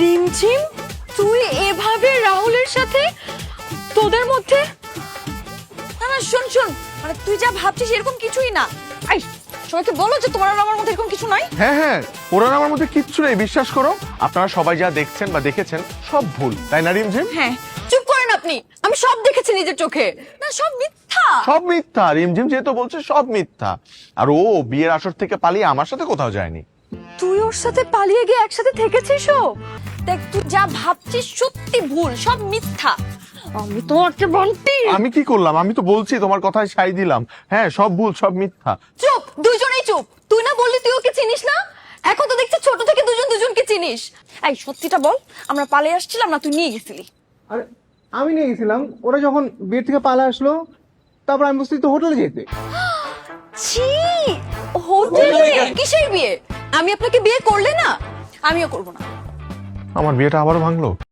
রিমঝিম, তুই এভাবে রাহুলের সাথে তোদের মধ্যে? না না, শোন শোন, মানে তুই যা ভাবছিস এরকম কিছুই না। আই, সবাইকে বলো যে তোমার আর আমার মধ্যে এরকম কিছু নাই। হ্যাঁ হ্যাঁ, ওরা আমার মধ্যে কিচ্ছু নেই, বিশ্বাস করো। আপনারা সবাই যা দেখছেন বা দেখেছেন সব ভুল, তাই না রিমঝিম? হ্যাঁ, চুপ করেন আপনি। আমি সব দেখেছি নিজের চোখে। না, সব মিথ্যা। সব মিথ্যা। রিমঝিম যেহেতু বলছে সব মিথ্যা। আর ও বিয়ের আসর থেকে পালিয়ে আমার সাথে কোথাও যায়নি। তুই ওর সাথে পালিয়ে গিয়ে একসাথে থেকেছিস? ও দেখ, তুই যা ভাবছিস সত্যি ভুল, সব মিথ্যা। আমি তোমাকে বলছি। আমি কি করলাম? আমি তো বলছি, তোমার কথায় সাই দিলাম। হ্যাঁ, সব ভুল, সব মিথ্যা। চুপ, দুজনেই চুপ। তুই না বললি তুই ওকে চিনিস না? এখন তো দেখছি ছোট থেকে দুজন দুজনকে চিনিস। এই সত্যিটা বল, আমরা পালিয়ে আসছিলাম না তুই নিয়ে গেছিলি? আরে আমি নিয়ে গেছিলাম, ওরা যখন বিয়ে থেকে পালা আসলো তারপর আমি বলছি তো হোটেলে যেতে। ছি, হোটেলে? কিসের বিয়ে? আমি আপনাকে বিয়ে করলে না? আমিও করব না। আমার বিয়েটা আবারও ভাঙলো।